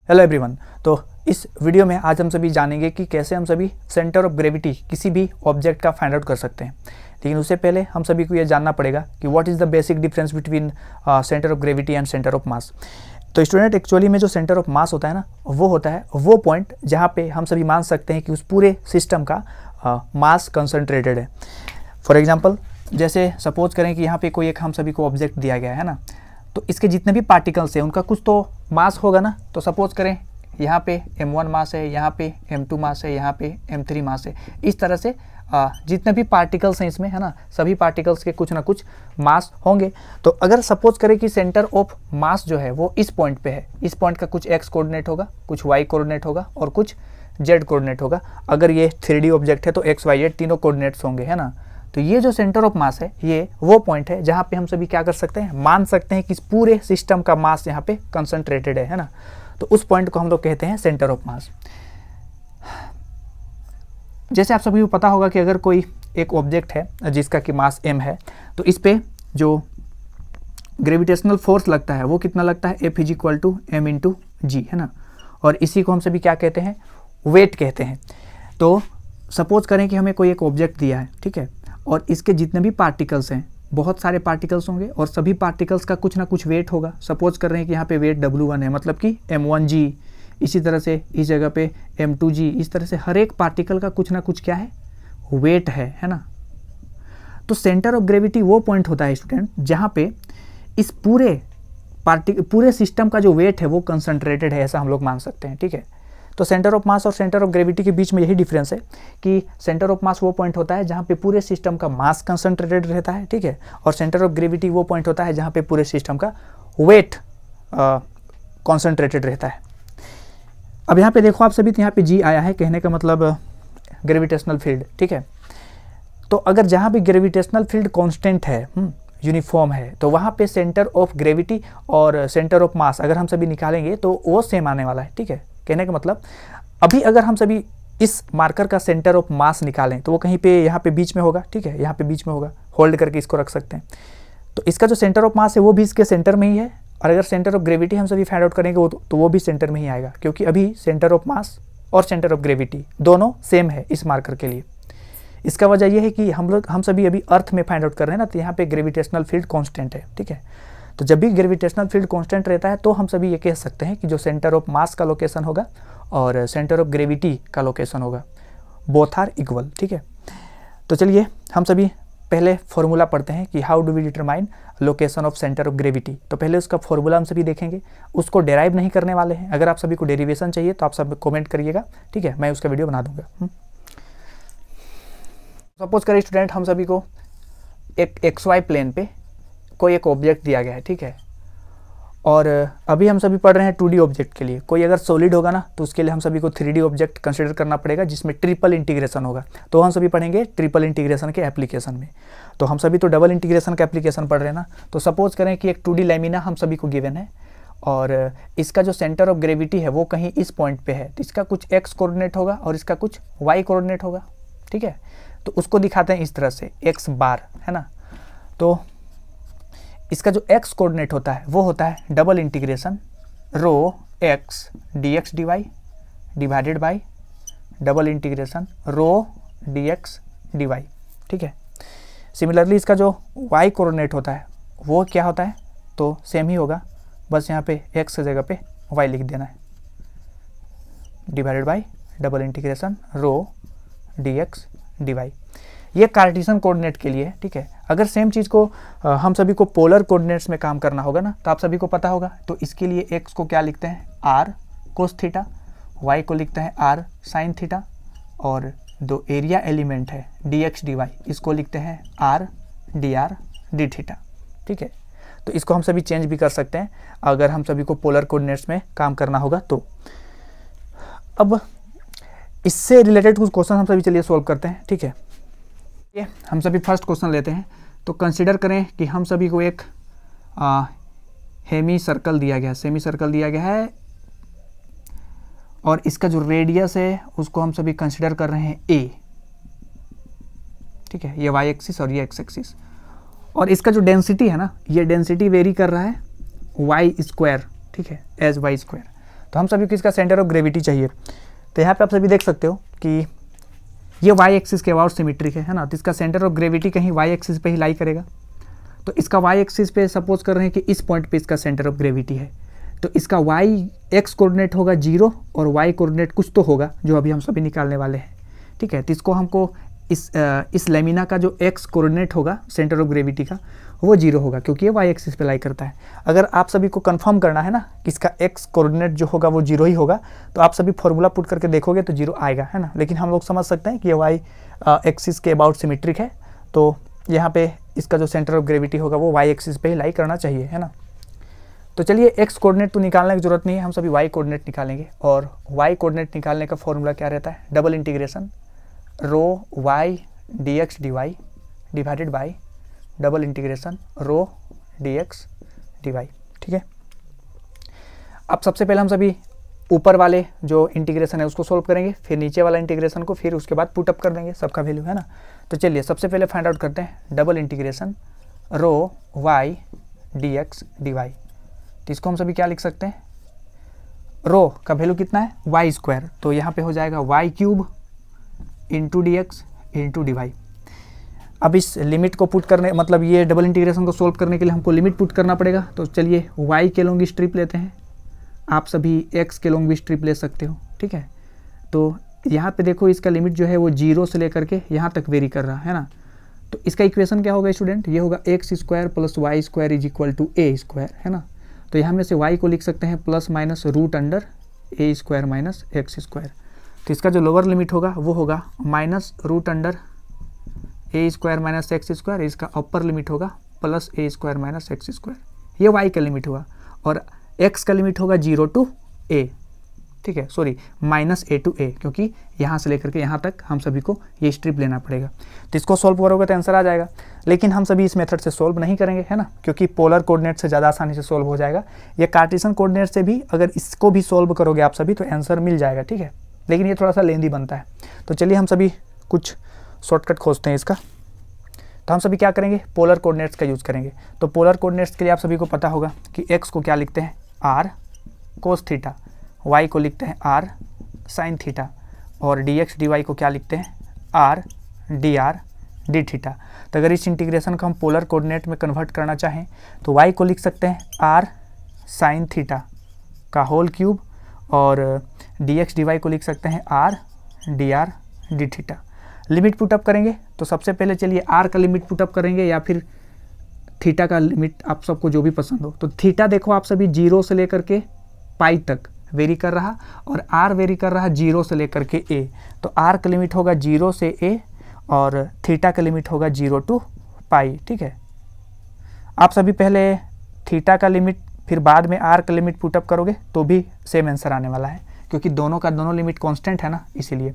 Hello everyone. तो इस video में आज हम सभी जानेंगे कि कैसे हम सभी सेंटर ऑफ ग्रेविटी किसी भी ऑब्जेक्ट का फाइंड आउट कर सकते हैं। लेकिन उससे पहले हम सभी को यह जानना पड़ेगा कि what is the basic difference between centre of gravity and centre of mass. तो स्टूडेंट, एक्चुअली में जो सेंटर ऑफ मास होता है ना, वो होता है वो पॉइंट जहाँ पे हम सभी मान सकते हैं कि उस पूरे सिस्टम का मास कंसंट्रेटेड है। फॉर एग्जाम्पल, जैसे सपोज करें कि यहाँ पे कोई एक हम सभी को ऑब्जेक्ट दिया गया है ना, तो इसके जितने भी पार्टिकल्स हैं उनका कुछ तो मास होगा ना। तो सपोज करें यहाँ पे m1 मास है, यहाँ पे m2 मास है, यहाँ पे m3 मास है। इस तरह से जितने भी पार्टिकल्स हैं इसमें, है ना, सभी पार्टिकल्स के कुछ ना कुछ मास होंगे। तो अगर सपोज करें कि सेंटर ऑफ मास जो है वो इस पॉइंट पे है, इस पॉइंट का कुछ x कोऑर्डिनेट होगा, कुछ y कोऑर्डिनेट होगा और कुछ z कोऑर्डिनेट होगा। अगर ये 3D ऑब्जेक्ट है तो x, y, z तीनों कोऑर्डिनेट्स होंगे, है ना। तो ये जो सेंटर ऑफ मास है ये वो पॉइंट है जहाँ पे हम सभी क्या कर सकते हैं, मान सकते हैं कि इस पूरे सिस्टम का मास यहाँ पे कंसंट्रेटेड है ना। तो उस पॉइंट को हम लोग कहते हैं सेंटर ऑफ मास। जैसे आप सभी को पता होगा कि अगर कोई एक ऑब्जेक्ट है जिसका कि मास m है, तो इस पे जो ग्रेविटेशनल फोर्स लगता है वो कितना लगता है, F = m/g, है ना। और इसी को हम सभी क्या कहते हैं, वेट कहते हैं। तो सपोज करें कि हमें कोई एक ऑब्जेक्ट दिया है, ठीक है, और इसके जितने भी पार्टिकल्स हैं, बहुत सारे पार्टिकल्स होंगे और सभी पार्टिकल्स का कुछ ना कुछ वेट होगा। सपोज कर रहे हैं कि यहाँ पे वेट W1 है, मतलब कि m1g, इसी तरह से इस जगह पे m2g, इस तरह से हर एक पार्टिकल का कुछ ना कुछ क्या है, वेट है ना। तो सेंटर ऑफ ग्रेविटी वो पॉइंट होता है स्टूडेंट जहाँ पे इस पूरे सिस्टम का जो वेट है वो कंसंट्रेटेड है, ऐसा हम लोग मान सकते हैं, ठीक है। तो सेंटर ऑफ मास और सेंटर ऑफ ग्रेविटी के बीच में यही डिफरेंस है कि सेंटर ऑफ मास वो पॉइंट होता है जहाँ पे पूरे सिस्टम का मास कंसंट्रेटेड रहता है, ठीक है, और सेंटर ऑफ ग्रेविटी वो पॉइंट होता है जहाँ पे पूरे सिस्टम का वेट कंसंट्रेटेड रहता है। अब यहाँ पे देखो आप सभी, तो यहाँ पे G आया है, कहने का मतलब ग्रेविटेशनल फील्ड, ठीक है। तो अगर जहाँ भी ग्रेविटेशनल फील्ड कॉन्स्टेंट है, यूनिफॉर्म है, तो वहाँ पे सेंटर ऑफ ग्रेविटी और सेंटर ऑफ मास अगर हम सभी निकालेंगे तो वो सेम आने वाला है, ठीक है। कहने का मतलब अभी अगर हम सभी इस मार्कर का सेंटर ऑफ मास निकालें तो वो कहीं पे यहाँ पे बीच में होगा, ठीक है, यहाँ पे बीच में होगा, होल्ड करके इसको रख सकते हैं। तो इसका जो सेंटर ऑफ मास है वो भी इसके सेंटर में ही है, और अगर सेंटर ऑफ ग्रेविटी हम सभी फाइंड आउट करेंगे तो वो भी सेंटर में ही आएगा, क्योंकि अभी सेंटर ऑफ मास और सेंटर ऑफ ग्रेविटी दोनों सेम है इस मार्कर के लिए। इसका वजह यह है कि हम सभी अभी अर्थ में फाइंड आउट कर रहे हैं ना, तो यहाँ पे ग्रेविटेशनल फील्ड कॉन्स्टेंट है, ठीक है। तो जब भी ग्रेविटेशनल फील्ड कांस्टेंट रहता है तो हम सभी ये कह सकते हैं कि जो सेंटर ऑफ मास का लोकेशन होगा और सेंटर ऑफ ग्रेविटी का लोकेशन होगा, बोथ आर इक्वल, ठीक है। तो चलिए हम सभी पहले फॉर्मूला पढ़ते हैं कि how do we determine location of centre of gravity. तो पहले उसका फॉर्मूला हम सभी देखेंगे, उसको डेराइव नहीं करने वाले हैं। अगर आप सभी को डेरिवेशन चाहिए तो आप सब कमेंट करिएगा, ठीक है, मैं उसका वीडियो बना दूंगा। सपोज करें स्टूडेंट, हम सभी को एक XY प्लेन पे कोई एक ऑब्जेक्ट दिया गया है, ठीक है, और अभी हम सभी पढ़ रहे हैं 2D ऑब्जेक्ट के लिए। कोई अगर सॉलिड होगा ना तो उसके लिए हम सभी को 3D ऑब्जेक्ट कंसिडर करना पड़ेगा जिसमें ट्रिपल इंटीग्रेशन होगा। तो हम सभी पढ़ेंगे ट्रिपल इंटीग्रेशन के एप्लीकेशन में। तो हम सभी तो डबल इंटीग्रेशन का एप्लीकेशन पढ़ रहे हैं ना। तो सपोज करें कि एक 2D लैमिना हम सभी को गिवन है और इसका जो सेंटर ऑफ ग्रेविटी है वो कहीं इस पॉइंट पे है। तो इसका कुछ x कोऑर्डिनेट होगा और इसका कुछ y कोऑर्डिनेट होगा, ठीक है। तो उसको दिखाते हैं इस तरह से x बार, है ना। तो इसका जो x कोऑर्डिनेट होता है वो होता है double integration ρx dx dy divided bye double integration ρdx dy, ठीक है। सिमिलरली इसका जो y कोऑर्डिनेट होता है वो क्या होता है, तो सेम ही होगा, बस यहाँ पे x की जगह पे y लिख देना है, divided by double integration ρdx dy। ये कार्टेशियन कोऑर्डिनेट के लिए है, ठीक है। अगर सेम चीज़ को हम सभी को पोलर कोऑर्डिनेट्स में काम करना होगा ना, तो आप सभी को पता होगा, तो इसके लिए x को क्या लिखते हैं, r कोस थीटा, y को लिखते हैं r साइन थीटा, और दो एरिया एलिमेंट है dx dy, इसको लिखते हैं r dr d थीटा, ठीक है। तो इसको हम सभी चेंज भी कर सकते हैं अगर हम सभी को पोलर कोऑर्डिनेट्स में काम करना होगा तो। अब इससे रिलेटेड कुछ क्वेश्चन हम सभी चलिए सॉल्व करते हैं, ठीक है। हम सभी फर्स्ट क्वेश्चन लेते हैं। तो कंसिडर करें कि हम सभी को एक हेमी सर्कल दिया गया है, सेमी सर्कल दिया गया है, और इसका जो रेडियस है उसको हम सभी कंसिडर कर रहे हैं a, ठीक है, ये y एक्सिस और ये x एक्सिस। और इसका जो डेंसिटी है ना, ये डेंसिटी वेरी कर रहा है y स्क्वायर, ठीक है, एज y स्क्वायर। तो हम सभी को इसका सेंटर ऑफ ग्रेविटी चाहिए। तो यहाँ पे आप सभी देख सकते हो कि ये वाई एक्सिस के अबाउट सिमेट्रिक है ना, तो इसका सेंटर ऑफ ग्रेविटी कहीं वाई एक्सिस पे ही लाई करेगा। तो इसका वाई एक्सिस पे सपोज कर रहे हैं कि इस पॉइंट पे इसका सेंटर ऑफ ग्रेविटी है, तो इसका वाई एक्स कोऑर्डिनेट होगा 0 और वाई कोऑर्डिनेट कुछ तो होगा जो अभी हम सभी निकालने वाले हैं, ठीक है। तो इसको हमको इस लेमिना का जो एक्स कोऑर्डिनेट होगा सेंटर ऑफ ग्रेविटी का वो 0 होगा, क्योंकि ये वाई एक्सिस पे लाई करता है। अगर आप सभी को कंफर्म करना है ना कि इसका एक्स कोऑर्डिनेट जो होगा वो 0 ही होगा, तो आप सभी फॉर्मूला पुट करके देखोगे तो 0 आएगा, है ना। लेकिन हम लोग समझ सकते हैं कि ये वाई एक्सिस के अबाउट सिमेट्रिक है, तो यहाँ पे इसका जो सेंटर ऑफ ग्रेविटी होगा वो वाई एक्सिस पे ही लाई करना चाहिए, है ना। तो चलिए एक्स कोऑर्डिनेट तो निकालने की जरूरत नहीं है, हम सभी वाई कोऑर्डिनेट निकालेंगे। और वाई कोऑर्डिनेट निकालने का फॉर्मूला क्या रहता है, double integration row y d x d y divided by double integration rho d x d y, ठीक है। अब सबसे पहले हम सभी ऊपर वाले जो इंटीग्रेशन है उसको सोल्व करेंगे, फिर नीचे वाला इंटीग्रेशन को, फिर उसके बाद पुट अप कर देंगे सबका वैल्यू, है ना। तो चलिए सबसे पहले फाइंड आउट करते हैं डबल इंटीग्रेशन रो y d x d y. तो इसको हम सभी क्या लिख सकते हैं, रो का वैल्यू कितना है वाई स्क्वायर, तो यहाँ पे हो जाएगा y cube into d x into d y. अब इस लिमिट को पुट करने मतलब ये डबल इंटीग्रेशन को सोल्व करने के लिए हमको लिमिट पुट करना पड़ेगा। तो चलिए y के लॉन्ग स्ट्रिप लेते हैं, आप सभी x के लॉन्ग भी स्ट्रिप ले सकते हो, ठीक है। तो यहाँ पे देखो इसका लिमिट जो है वो 0 से लेकर के यहाँ तक वेरी कर रहा है ना। तो इसका इक्वेशन क्या होगा स्टूडेंट, ये होगा x square plus y square is equal to a square, है ना। तो यहाँ में से y को लिख सकते हैं प्लस माइनस रूट अंडर ए स्क्वायर माइनस एक्स स्क्वायर। तो इसका जो लोअर लिमिट होगा वो होगा माइनस रूट अंडर ए स्क्वायर माइनस एक्स स्क्वायर, इसका अपर लिमिट होगा प्लस ए स्क्वायर माइनस एक्स स्क्वायर, ये y का लिमिट होगा। और x का लिमिट होगा 0 टू a, ठीक है, sorry minus a to a, क्योंकि यहाँ से लेकर के यहाँ तक हम सभी को ये स्ट्रिप लेना पड़ेगा। तो इसको सॉल्व करोगे तो आंसर आ जाएगा, लेकिन हम सभी इस मेथड से सॉल्व नहीं करेंगे, है ना, क्योंकि पोलर कोऑर्डिनेट से ज़्यादा आसानी से सॉल्व हो जाएगा। ये कार्टेशियन कोऑर्डिनेट से भी अगर इसको भी सॉल्व करोगे आप सभी तो आंसर मिल जाएगा, ठीक है, लेकिन ये थोड़ा सा लेंदी बनता है। तो चलिए हम सभी कुछ शॉर्टकट खोजते हैं इसका। तो हम सभी क्या करेंगे, पोलर कोऑर्डिनेट्स का यूज़ करेंगे। तो पोलर कोऑर्डिनेट्स के लिए आप सभी को पता होगा कि x को क्या लिखते हैं r कोस थीटा, y को लिखते हैं r साइन थीटा, और dx dy को क्या लिखते हैं r dr डी थीटा। तो अगर इस इंटीग्रेशन को हम पोलर कोऑर्डिनेट में कन्वर्ट करना चाहें तो y को लिख सकते हैं r साइन थीटा का होल क्यूब, और dx dy को लिख सकते हैं r dr D theta. Limit put up करेंगे तो सबसे पहले चलिए r का लिमिट पुटअप करेंगे या फिर थीटा का लिमिट, आप सबको जो भी पसंद हो। तो थीटा देखो आप सभी 0 से लेकर के पाई तक वेरी कर रहा, और r वेरी कर रहा 0 से लेकर के a। तो r का लिमिट होगा 0 से a और थीटा का लिमिट होगा 0 टू पाई, ठीक है। आप सभी पहले थीटा का लिमिट फिर बाद में r का लिमिट पुटअप करोगे तो भी सेम आंसर आने वाला है, क्योंकि दोनों का दोनों लिमिट कांस्टेंट है ना, इसीलिए।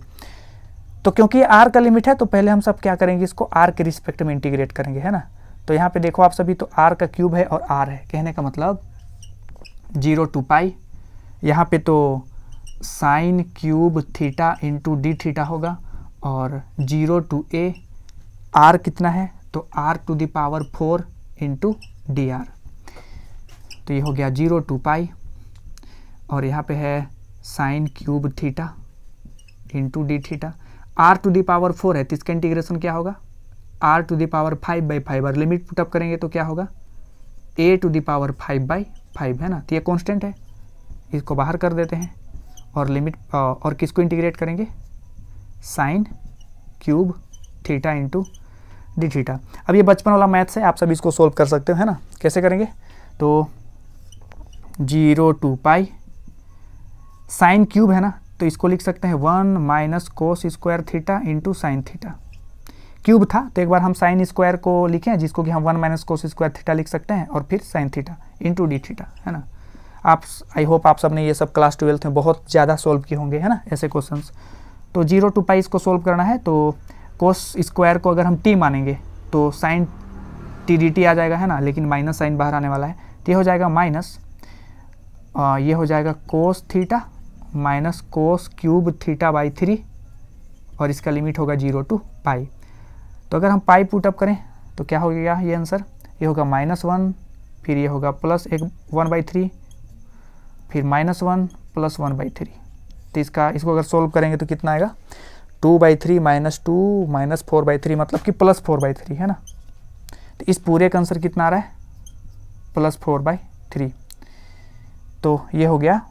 तो क्योंकि r का लिमिट है तो पहले हम सब क्या करेंगे, इसको r के रिस्पेक्ट में इंटीग्रेट करेंगे, है ना। तो यहाँ पे देखो आप सभी, तो r का क्यूब है और r है, कहने का मतलब 0 टू पाई। यहाँ पे तो sign cube theta into d theta होगा, और 0 टू a, r कितना है तो r to the power 4 into d r. तो ये हो गया 0 टू पाई, और यहाँ पे है sine cube theta into d theta. r to the power 4 है तो इसका इंटीग्रेशन क्या होगा r टू दी पावर 5/5, और लिमिट पुटअप करेंगे तो क्या होगा a टू दी पावर 5/5, है ना। तो ये कांस्टेंट है, इसको बाहर कर देते हैं और लिमिट और किसको इंटीग्रेट करेंगे, sign cube theta into d theta. अब ये बचपन वाला मैथ्स है, आप सब इसको सोल्व कर सकते हो, है ना। कैसे करेंगे, तो 0 टू पाई साइन क्यूब है ना, तो इसको लिख सकते हैं 1 minus cos square theta into sine theta. Cube था तो एक बार हम साइन स्क्वायर को लिखें, जिसको कि हम 1 माइनस कोस स्क्वायर थीटा लिख सकते हैं, और फिर sine theta into d theta, है ना। आप आई होप आप सब ने ये सब क्लास 12 में बहुत ज़्यादा सोल्व किए होंगे, है ना, ऐसे क्वेश्चंस। तो 0 टू पाई इसको सोल्व करना है, तो कोस स्क्वायर को अगर हम टी मानेंगे तो साइन टी डी टी आ जाएगा, है ना, लेकिन माइनस साइन बाहर आने वाला है, तो ये हो जाएगा माइनस, ये हो जाएगा cos theta minus cos cube theta by 3, और इसका लिमिट होगा 0 टू पाई। तो अगर हम पाई पुटअप करें तो क्या हो गया ये आंसर, ये होगा -1, फिर ये होगा +1/3, फिर -1 प्लस 1/3। तो इसको अगर सोल्व करेंगे तो कितना आएगा, 2/3 माइनस 2 माइनस 4/3 मतलब कि प्लस 4/3 है ना। तो इस पूरे का आंसर कितना आ रहा है, प्लस 4/3। तो ये हो गया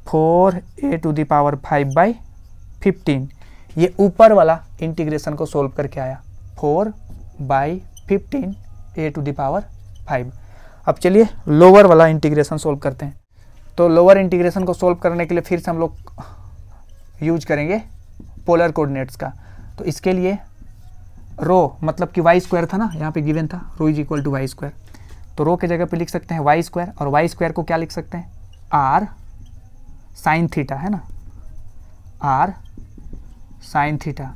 4a⁵ ये ऊपर वाला इंटीग्रेशन को सोल्व करके आया 4/15 a⁵। अब चलिए लोअर वाला इंटीग्रेशन सोल्व करते हैं। तो लोअर इंटीग्रेशन को सोल्व करने के लिए फिर से हम लोग यूज करेंगे पोलर कोऑर्डिनेट्स का। तो इसके लिए रो मतलब कि y² था ना, यहाँ पे गिवन था रो इज इक्वल टू y²। तो रो के जगह पे लिख सकते हैं y², और y² को क्या लिख सकते हैं, r साइन थीटा है ना, r साइन थीटा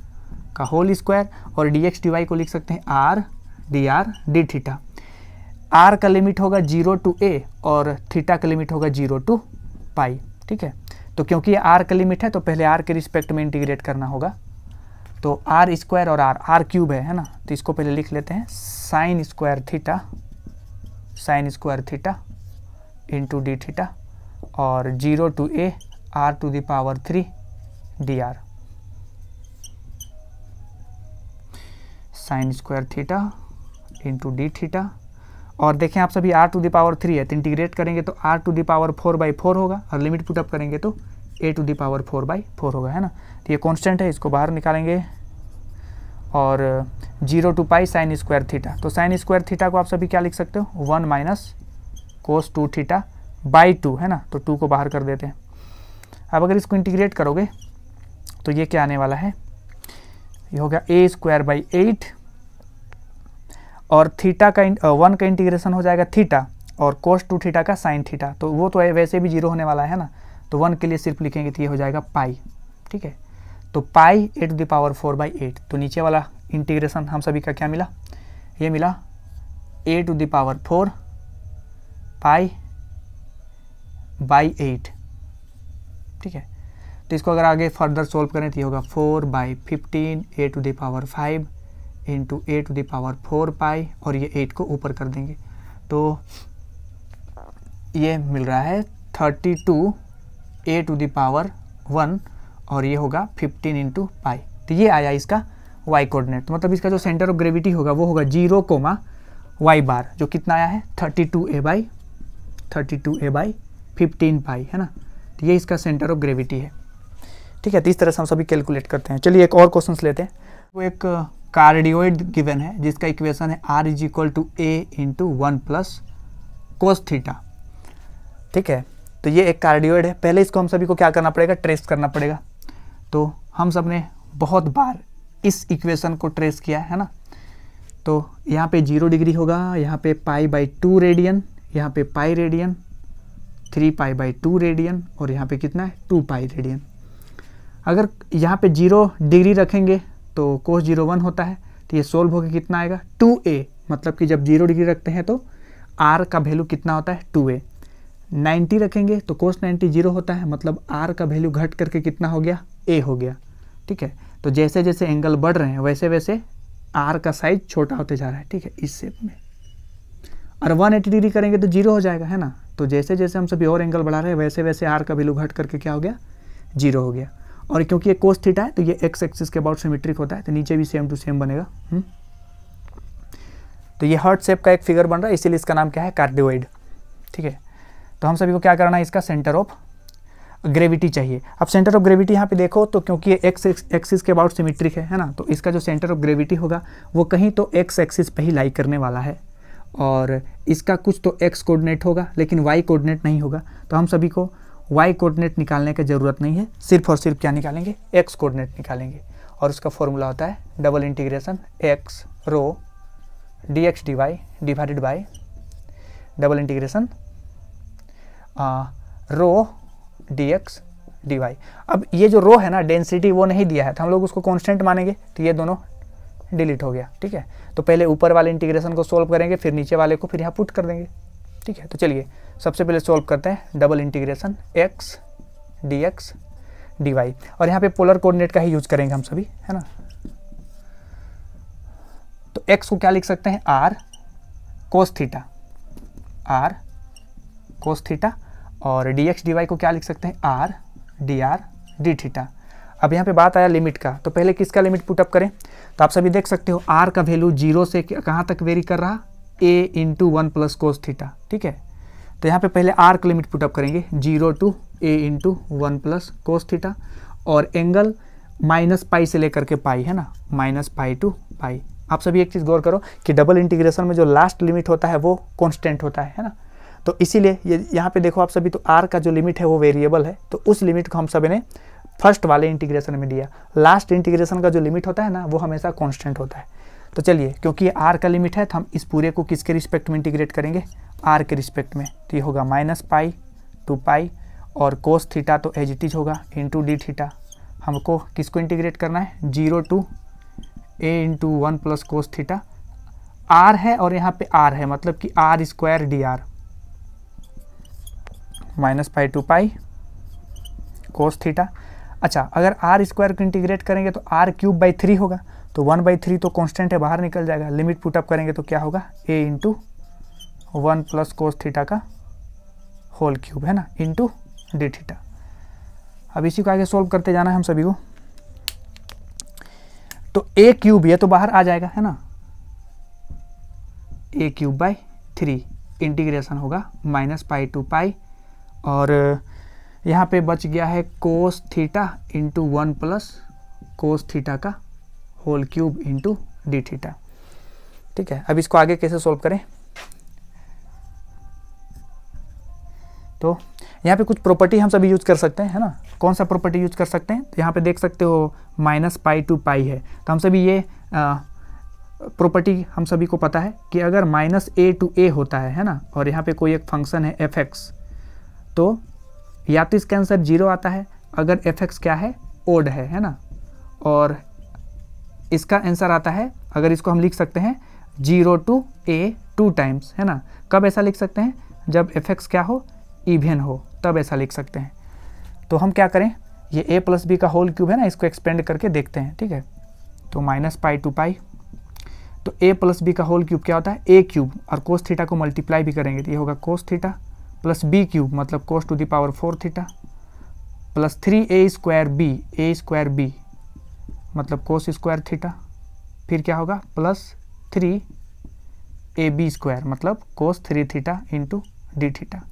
का होल स्क्वायर, और dx dy को लिख सकते हैं r dr d theta. r का लिमिट होगा 0 to a और थीटा का लिमिट होगा 0 to पाई। ठीक है, तो क्योंकि ये r का लिमिट है तो पहले r के रिस्पेक्ट में इंटीग्रेट करना होगा। तो r² और r³ है ना, तो इसको पहले लिख लेते हैं sine square theta into d theta, और 0 to a r⁵ dr sine square theta into d theta. और देखें आप सभी r⁵ है, तो इंटीग्रेट करेंगे तो r⁴/4 होगा, और लिमिट पुटअप करेंगे तो a⁴/4 होगा है ना। तो ये कांस्टेंट है, इसको बाहर निकालेंगे, और 0 to pi sine square theta. तो साइन स्क्वायर थीटा को आप सभी क्या लिख सकते हो, 1 माइनस कोस 2 थीटा बाई 2 है ना। तो 2 को बाहर कर देते हैं। अब अगर इसको इंटीग्रेट करोगे तो ये क्या आने वाला है, ये होगा a²/8, और थीटा का 1 का इंटीग्रेशन हो जाएगा थीटा, और कोस 2 थीटा का साइन थीटा। तो वो तो वैसे भी 0 होने वाला है ना, तो 1 के लिए सिर्फ लिखेंगे तो ये हो जाएगा पाई। ठीक है, तो पाई a⁴/8। तो नीचे वाला इंटीग्रेशन हम सभी का क्या मिला, ये मिला a⁴ पाई/8। ठीक है, तो इसको अगर आगे फर्दर सोल्व करें तो ये होगा 4/15 a⁵ इंटू a⁴ पाई, और ये 8 को ऊपर कर देंगे तो ये मिल रहा है 32 a⁴1, और ये होगा 15 इंटू पाई। तो ये आया इसका y कोऑर्डिनेट। मतलब इसका जो सेंटर ऑफ ग्रेविटी होगा वो होगा 0, y⁻, जो कितना आया है 32a/15 पाई है ना। तो ये इसका सेंटर ऑफ ग्रेविटी है। ठीक है, तो इस तरह से हम सभी कैलकुलेट करते हैं। चलिए एक और क्वेश्चन लेते हैं। वो एक कार्डियोइड गिवन है जिसका इक्वेशन है r = a × 1 + cos थीटा। ठीक है, तो ये एक कार्डियोइड है। पहले इसको हम सभी को क्या करना पड़ेगा, ट्रेस करना पड़ेगा। तो हम सब ने बहुत बार इस इक्वेशन को ट्रेस किया है ना। तो यहाँ पे 0 डिग्री होगा, यहाँ पे π/2 रेडियन, यहाँ पे पाई रेडियन, 3π/2 रेडियन, और यहाँ पे कितना है 2π रेडियन। अगर यहाँ पे 0 डिग्री रखेंगे तो cos 0 1 होता है, तो ये सोल्व होकर कितना आएगा 2a। मतलब कि जब 0 डिग्री रखते हैं तो r का वैल्यू कितना होता है 2a। 90 रखेंगे तो cos 90 0 होता है, मतलब r का वैल्यू घट करके कितना हो गया a हो गया। ठीक है, तो जैसे जैसे एंगल बढ़ रहे हैं वैसे वैसे r का साइज छोटा होते जा रहा है। ठीक है, इस शेप में। और 180 डिग्री करेंगे तो 0 हो जाएगा है ना। तो जैसे जैसे हम सभी और एंगल बढ़ा रहे हैं वैसे वैसे r का वैल्यू घट करके क्या हो गया 0 हो गया। और क्योंकि ये कोस थीटा है तो ये एक्स एक्सिस के अबाउट सिमेट्रिक होता है, तो नीचे भी सेम टू सेम बनेगा। तो ये हार्ट शेप का एक फिगर बन रहा है, इसीलिए इसका नाम क्या है कार्डियोइड। ठीक है, तो हम सभी को क्या करना है, इसका सेंटर ऑफ ग्रेविटी चाहिए। अब सेंटर ऑफ ग्रेविटी यहाँ पे देखो तो क्योंकि ये एक्स एक्सिस के अबाउट सिमेट्रिक है ना, तो इसका जो सेंटर ऑफ ग्रेविटी होगा वो कहीं तो एक्स एक्सिस पे ही लाई करने वाला है, और इसका कुछ तो एक्स कोऑर्डिनेट होगा लेकिन वाई कोऑर्डिनेट नहीं होगा। तो हम सभी को y कोऑर्डिनेट निकालने की ज़रूरत नहीं है, सिर्फ और सिर्फ क्या निकालेंगे x कोऑर्डिनेट निकालेंगे, और उसका फॉर्मूला होता है ∬x rho dx dy divided by ∬ rho dx dy। अब ये जो रो है ना डेंसिटी वो नहीं दिया है तो हम लोग उसको कांस्टेंट मानेंगे, तो ये दोनों डिलीट हो गया। ठीक है, तो पहले ऊपर वाले इंटीग्रेशन को सोल्व करेंगे, फिर नीचे वाले को फिर यहाँ पुट कर देंगे। ठीक है, तो चलिए सबसे पहले सॉल्व करते हैं ∬x dx dy, और यहाँ पे पोलर कोऑर्डिनेट का ही यूज करेंगे हम सभी है ना। तो x को क्या लिख सकते हैं r cos थीटा, और dx dy को क्या लिख सकते हैं, r dr d थीटा। अब यहाँ पे बात आया लिमिट का, तो पहले किसका लिमिट पुटअप करें, तो आप सभी देख सकते हो r का वैल्यू 0 से कहाँ तक वेरी कर रहा, a into 1 plus cos theta, ठीक है। तो यहाँ पे पहले r का लिमिट पुटअप करेंगे 0 to a into 1 plus cos theta, और एंगल माइनस पाई से लेकर के पाई है ना, माइनस पाई टू पाई। आप सभी एक चीज़ गौर करो कि डबल इंटीग्रेशन में जो लास्ट लिमिट होता है वो कांस्टेंट होता है ना, तो इसीलिए ये यहाँ पे देखो आप सभी, तो r का जो लिमिट है वो वेरिएबल है, तो उस लिमिट को हम सभी ने फर्स्ट वाले इंटीग्रेशन में दिया। लास्ट इंटीग्रेशन का जो लिमिट होता है ना वो हमेशा कांस्टेंट होता है। तो चलिए, क्योंकि ये r का लिमिट है तो हम इस पूरे को किसके रिस्पेक्ट में इंटीग्रेट करेंगे, r के रिस्पेक्ट में। तो ये होगा माइनस पाई टू पाई, और कोस थीटा तो एज इट इज होगा इंटू डी थीटा। हमको किसको इंटीग्रेट करना है, 0 to a into 1 plus cos theta. r है और यहाँ पे r है, मतलब कि r square d r, minus pi to pi cos theta. अच्छा, अगर r स्क्वायर को इंटीग्रेट करेंगे तो r क्यूब बाई 3 होगा, तो 1/3 तो कांस्टेंट है, बाहर निकल जाएगा। लिमिट पुटअप करेंगे तो क्या होगा, a into 1 plus cos theta का होल क्यूब है ना, इंटू डी थीटा। अब इसी को आगे सोल्व करते जाना है हम सभी को। तो a क्यूब ये तो बाहर आ जाएगा है ना, a क्यूब बाई 3 इंटीग्रेशन होगा माइनस पाई टू पाई, और यहाँ पे बच गया है cos theta into 1 plus cos theta का whole cube into d theta, ठीक है। अब इसको आगे कैसे सोल्व करें, तो यहाँ पे कुछ प्रॉपर्टी हम सभी यूज कर सकते हैं है ना। कौन सा प्रॉपर्टी यूज कर सकते हैं, तो यहाँ पे देख सकते हो माइनस पाई टू पाई है, तो हम सभी ये प्रॉपर्टी हम सभी को पता है कि अगर माइनस a टू a होता है ना, और यहाँ पे कोई एक फंक्शन है fx, तो या तो इसका आंसर 0 आता है अगर fx क्या है, ओड है ना, और इसका आंसर आता है, अगर इसको हम लिख सकते हैं 0 टू a 2 टाइम्स है ना। कब ऐसा लिख सकते हैं, जब fx क्या हो, इवन हो, तब ऐसा लिख सकते हैं। तो हम क्या करें, ये a प्लस बी का होल क्यूब है ना, इसको एक्सपेंड करके देखते हैं, ठीक है। तो माइनस पाई टू पाई, तो a प्लस बी का होल क्यूब क्या होता है, a क्यूब, और कोस थीटा को मल्टीप्लाई भी करेंगे तो ये होगा cos theta plus b cube, मतलब cos to the power 4 theta, plus 3a square b, a square b मतलब कोस स्क्वायर थीटा, फिर क्या होगा प्लस 3ab स्क्वायर मतलब कोस 3 थीटा इंटू डी थीटा।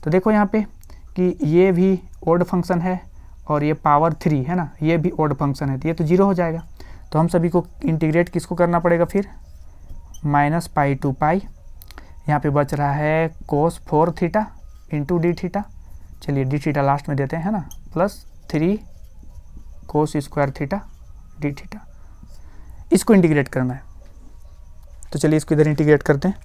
तो देखो यहाँ पे कि ये भी ओड फंक्शन है और ये पावर 3 है ना, ये भी ओड फंक्शन है, तो ये तो 0 हो जाएगा। तो हम सभी को इंटीग्रेट किसको करना पड़ेगा फिर, माइनस पाई टू पाई, यहाँ पे बच रहा है कोस 4 थीटा इंटू डी थीटा, चलिए डी थीटा लास्ट में देते हैं है ना, प्लस 3 कोस स्क्वायर थीटा डी थीटा। इसको इंटीग्रेट करना है, तो चलिए इसको इधर इंटीग्रेट करते हैं।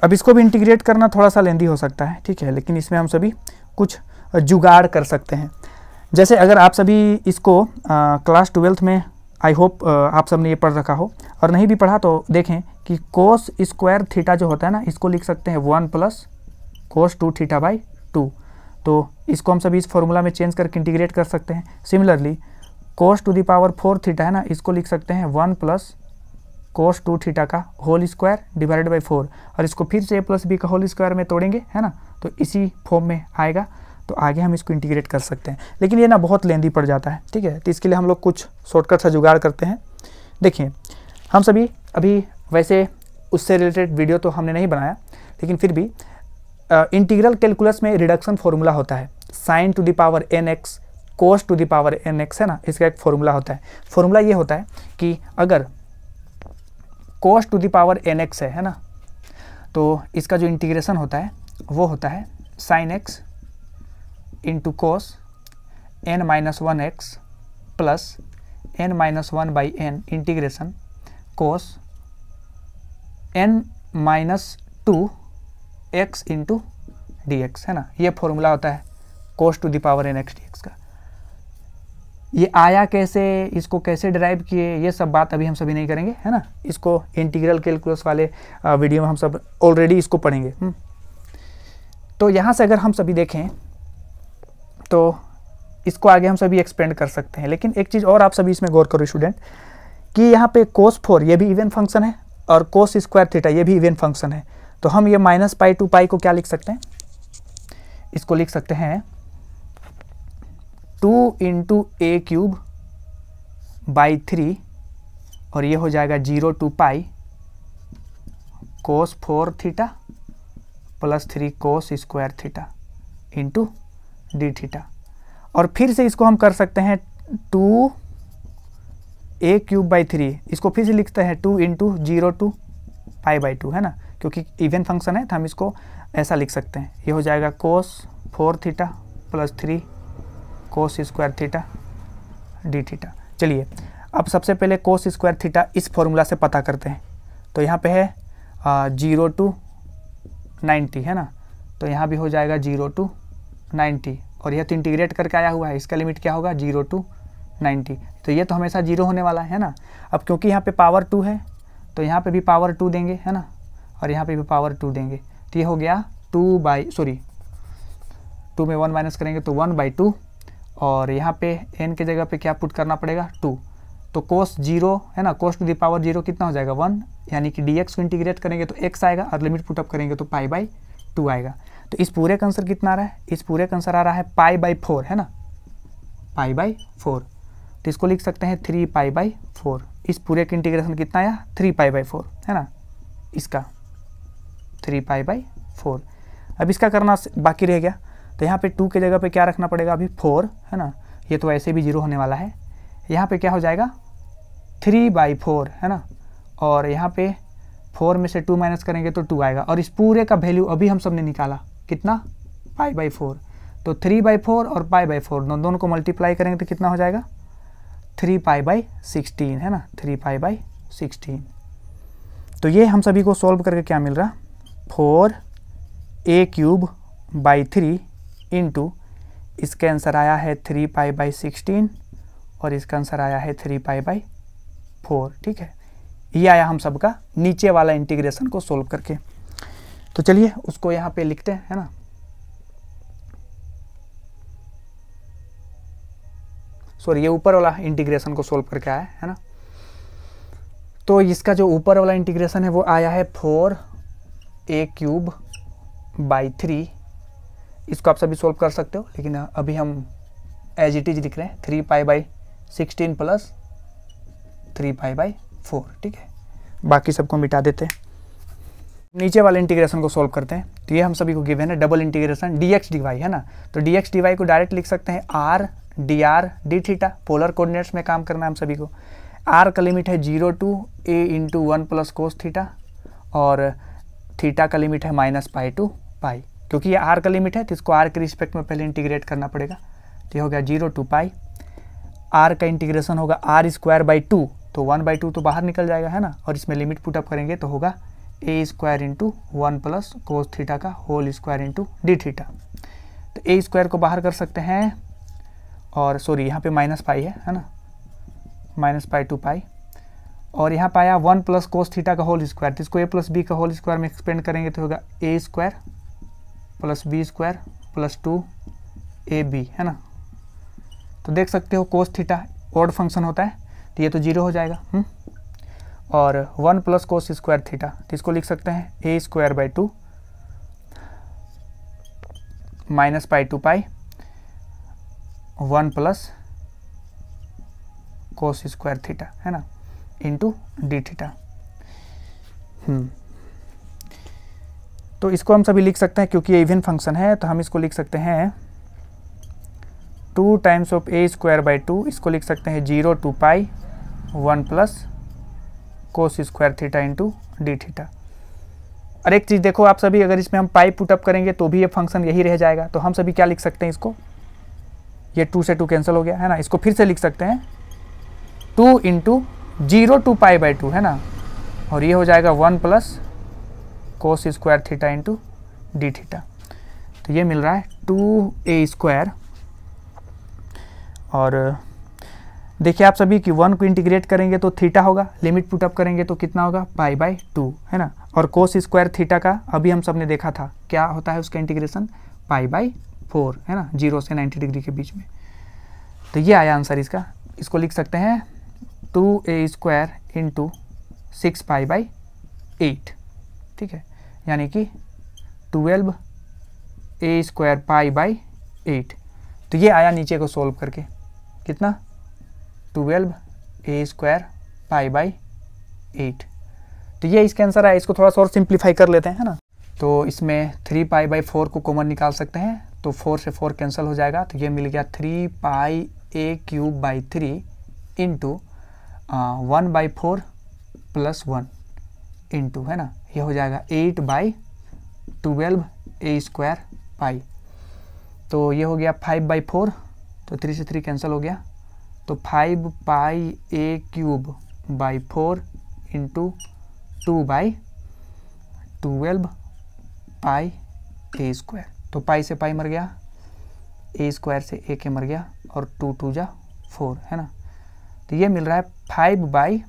अब इसको भी इंटीग्रेट करना थोड़ा सा लेंदी हो सकता है, ठीक है, लेकिन इसमें हम सभी कुछ जुगाड़ कर सकते हैं। जैसे अगर आप सभी इसको क्लास 12th में आई होप आप सब ने ये पढ़ रखा हो, और नहीं भी पढ़ा तो देखें कि कोस स्क्वायर थीटा जो होता है ना, इसको लिख सकते हैं 1 प्लस कोस 2 थीटा बाई 2, तो इसको हम सभी इस फॉर्मूला में चेंज करके इंटीग्रेट कर सकते हैं। Similarly cos to the power 4 theta है ना, इसको लिख सकते हैं 1 प्लस कोस 2 थीटा का होल स्क्वायर डिवाइडेड बाई 4, और इसको फिर से a प्लस बी का होल स्क्वायर में तोड़ेंगे है ना, तो इसी फॉर्म में आएगा। तो आगे हम इसको इंटीग्रेट कर सकते हैं, लेकिन ये ना बहुत लेंदी पड़ जाता है, ठीक है। तो इसके लिए हम लोग कुछ शॉर्टकट सा जुगाड़ करते हैं। देखिए हम सभी अभी वैसे उससे रिलेटेड वीडियो तो हमने नहीं बनाया, लेकिन फिर भी इंटीग्रल कैलकुलस में रिडक्शन फॉर्मूला होता है, sine to the power nx cos to the power nx है ना, इसका एक फॉर्मूला होता है। फॉर्मूला ये होता है कि अगर कोस टू द पावर nx है ना, तो इसका जो इंटीग्रेशन होता है वो होता है sine x into cos n-1x plus n-1/n integration cos n-2x into dx है ना। ये फॉर्मूला होता है cos to the power nx dx का। ये आया कैसे, इसको कैसे डिराइव किए, ये सब बात अभी हम सभी नहीं करेंगे है ना, इसको इंटीग्रल कैलकुलस वाले वीडियो में हम सब ऑलरेडी इसको पढ़ेंगे। तो यहाँ से अगर हम सभी देखें तो इसको आगे हम सभी एक्सपेंड कर सकते हैं, लेकिन एक चीज़ और आप सभी इसमें गौर करो स्टूडेंट, कि यहाँ पे cos 4 ये भी इवन फंक्शन है और cos स्क्वायर थीटा ये भी इवन फंक्शन है, तो हम ये माइनस पाई टू पाई को क्या लिख सकते हैं, इसको लिख सकते हैं 2 इंटू ए क्यूब बाई 3 और ये हो जाएगा 0 to pi cos 4 theta plus 3 cos square theta into d theta. और फिर से इसको हम कर सकते हैं 2 ए क्यूब बाई 3, इसको फिर से लिखते हैं 2 इंटू 0 टू पाई बाई 2, है ना, क्योंकि इवन फंक्शन है तो हम इसको ऐसा लिख सकते हैं। ये हो जाएगा cos 4 theta plus 3 cos square theta D theta. चलिए अब सबसे पहले cos स्क्वायर थीटा इस फॉर्मूला से पता करते हैं। तो यहाँ पे है 0 टू 90, है ना, तो यहाँ भी हो जाएगा 0 टू 90 और यह तो इंटीग्रेट करके आया हुआ है, इसका लिमिट क्या होगा 0 टू 90, तो ये तो हमेशा 0 होने वाला है ना। अब क्योंकि यहाँ पे पावर 2 है तो यहाँ पे भी पावर 2 देंगे, है ना, और यहाँ पे भी पावर 2 देंगे, तो ये हो गया 2 में 1 माइनस करेंगे तो 1/2 और यहाँ पे n के जगह पे क्या पुट करना पड़ेगा 2, तो cos 0 है ना, cos टू द पावर 0 कितना हो जाएगा 1, यानी कि dx को इंटीग्रेट करेंगे तो x आएगा और लिमिट पुटअप करेंगे तो पाई/2 आएगा। तो इस पूरे का आंसर कितना आ रहा है, इस पूरे का आंसर आ रहा है पाई/4, है ना, पाई/4, तो इसको लिख सकते हैं 3 पाई/4। इस पूरे का इंटीग्रेशन कितना आया 3 पाई/4, है ना, इसका 3 पाई/4। अब इसका करना बाकी रह गया, तो यहाँ पे 2 के जगह पे क्या रखना पड़ेगा अभी 4, है ना, ये तो ऐसे भी 0 होने वाला है। यहाँ पे क्या हो जाएगा 3/4, है ना, और यहाँ पे 4 में से 2 माइनस करेंगे तो 2 आएगा और इस पूरे का वैल्यू अभी हम सबने निकाला कितना पाई/4, तो 3/4 और पाई/4 दोनों को मल्टीप्लाई करेंगे तो कितना हो जाएगा 3 पाई/16, है ना, 3 पाई/16। तो ये हम सभी को सॉल्व करके क्या मिल रहा 4a क्यूब बाई 3 इंटू इसका आंसर आया है 3 पाई/16 और इसका आंसर आया है 3 पाई/4। ठीक है, ये आया हम सबका नीचे वाला इंटीग्रेशन को सोल्व करके। तो चलिए उसको यहाँ पे लिखते हैं, है ना, सॉरी ये ऊपर वाला इंटीग्रेशन को सोल्व करके आया है ना। तो इसका जो ऊपर वाला इंटीग्रेशन है वो आया है 4a क्यूब बाई 3, इसको आप सभी सोल्व कर सकते हो, लेकिन अभी हम एज इट इज लिख रहे हैं 3 पाई/16 प्लस 3 पाई/4। ठीक है, बाकी सबको मिटा देते हैं। नीचे वाले इंटीग्रेशन को सोल्व करते हैं। तो ये हम सभी को गिवन है डबल इंटीग्रेशन dx dy, है ना, तो dx dy को डायरेक्ट लिख सकते हैं r dr d theta, polar coordinates में काम करना है हम सभी को। r का लिमिट है 0 to a into 1 plus cos theta और थीटा का लिमिट है -पाई टू पाई। क्योंकि ये r का लिमिट है तो इसको r के रिस्पेक्ट में पहले इंटीग्रेट करना पड़ेगा, तो ये हो गया 0 टू पाई। r का इंटीग्रेशन होगा r²/2, तो 1/2 तो बाहर निकल जाएगा, है ना, और इसमें लिमिट पुटअप करेंगे तो होगा a² into 1 plus cos theta का whole square into d theta. तो a² को बाहर कर सकते हैं और सॉरी यहाँ पे -पाई है ना, -पाई टू पाई, और यहाँ पे आया 1 प्लस कोस थीटा का होल स्क्वायर, तो इसको a प्लस बी का होल स्क्वायर में एक्सपेंड करेंगे तो होगा a² plus b² plus 2ab, है ना। तो देख सकते हो कोस थीटा ऑड फंक्शन होता है तो ये तो 0 हो जाएगा। और 1 प्लस कोस स्क्वायर थीटा, तो इसको लिख सकते हैं a²/2 -pi to pi 1 plus cos square theta, है ना, इंटू डी थीटा। तो इसको हम सभी लिख सकते हैं, क्योंकि ये इवन फंक्शन है तो हम इसको लिख सकते हैं 2 टाइम्स ऑफ a²/2, इसको लिख सकते हैं 0 to pi 1 plus cos square theta into d theta. और एक चीज़ देखो आप सभी, अगर इसमें हम पाई पुटअप करेंगे तो भी ये फंक्शन यही रह जाएगा, तो हम सभी क्या लिख सकते हैं इसको, ये 2 से 2 कैंसिल हो गया, है ना, इसको फिर से लिख सकते हैं 2 इंटू 0 टू पाई/2, है ना, और ये हो जाएगा 1 plus cos square theta into d theta. तो ये मिल रहा है 2a², और देखिए आप सभी कि 1 को इंटीग्रेट करेंगे तो थीटा होगा, लिमिट पुटअप करेंगे तो कितना होगा पाई/2, है ना, और कोस स्क्वायर थीटा का अभी हम सब ने देखा था क्या होता है उसका इंटीग्रेशन पाई/4, है ना, 0 से 90 डिग्री के बीच में। तो ये आया आंसर इसका, इसको लिख सकते हैं 2a² इंटू 6π/8, ठीक है, यानी कि 12a² π/8। तो ये आया नीचे को सोल्व करके कितना, 12a² π/8। तो ये इसका आंसर है। इसको थोड़ा सा और सिंप्लीफाई कर लेते हैं, है ना। तो इसमें 3π/4 को कॉमन निकाल सकते हैं, तो 4 से 4 कैंसिल हो जाएगा, तो ये मिल गया 3πa³ इंटू 1/4 + 1 इंटू, है ना, ये हो जाएगा 8/12a² π। तो ये हो गया 5/4, तो 3 से 3 कैंसिल हो गया, तो 5πa³ इंटू 2/12πa²। तो पाई से पाई मर गया, a² से a के मर गया, और 2 2 जा 4, है ना। तो ये मिल रहा है 5/12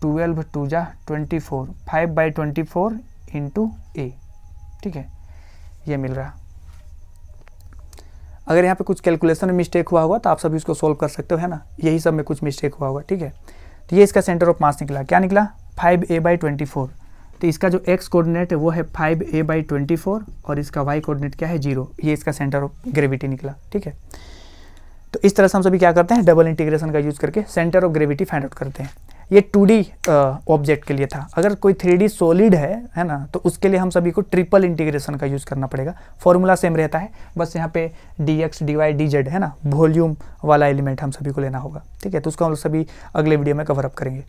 2 जा 24, 5/24 इंटू a, ठीक है, ये मिल रहा। अगर यहाँ पे कुछ कैलकुलेशन में मिस्टेक हुआ होगा तो आप सभी उसको सोल्व कर सकते हो, है ना। यही सब में कुछ मिस्टेक हुआ होगा, ठीक है। तो ये इसका सेंटर ऑफ मास निकला, क्या निकला, 5a/24। तो इसका जो x कोऑर्डिनेट है वो है 5a/24 और इसका y कोऑर्डिनेट क्या है, 0। ये इसका सेंटर ऑफ ग्रेविटी निकला, ठीक है। तो इस तरह से हम सभी क्या करते हैं, डबल इंटीग्रेशन का यूज़ करके centre of gravity find out करते हैं। ये 2D ऑब्जेक्ट के लिए था। अगर कोई 3D सॉलिड है ना, तो उसके लिए हम सभी को ट्रिपल इंटीग्रेशन का यूज़ करना पड़ेगा। फॉर्मूला सेम रहता है, बस यहाँ पे dx dy dz, है ना, वॉल्यूम वाला एलिमेंट हम सभी को लेना होगा, ठीक है। तो उसको हम सभी अगले वीडियो में कवर अप करेंगे।